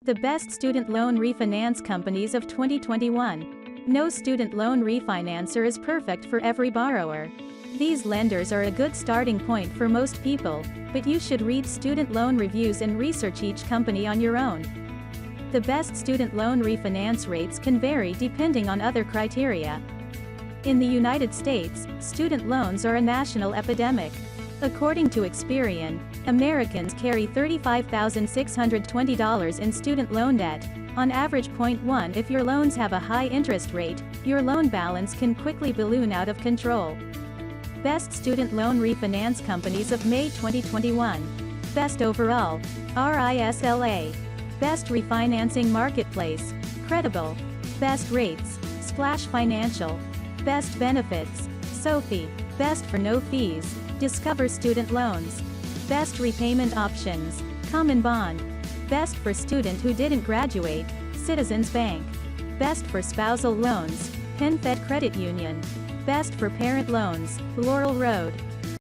The best student loan refinance companies of 2021. No student loan refinancer is perfect for every borrower. These lenders are a good starting point for most people, but you should read student loan reviews and research each company on your own. The best student loan refinance rates can vary depending on other criteria. In the United States, student loans are a national epidemic. According to Experian, Americans carry $35,620 in student loan debt, on average. 1. If your loans have a high interest rate, your loan balance can quickly balloon out of control. Best student loan refinance companies of May 2021. Best overall, RISLA. Best refinancing marketplace, credible. Best rates, Splash Financial. Best benefits, SoFi. Best for no fees, Discover Student Loans. Best repayment options, CommonBond. Best for student who didn't graduate, Citizens Bank. Best for spousal loans, PenFed Credit Union. Best for parent loans, Laurel Road.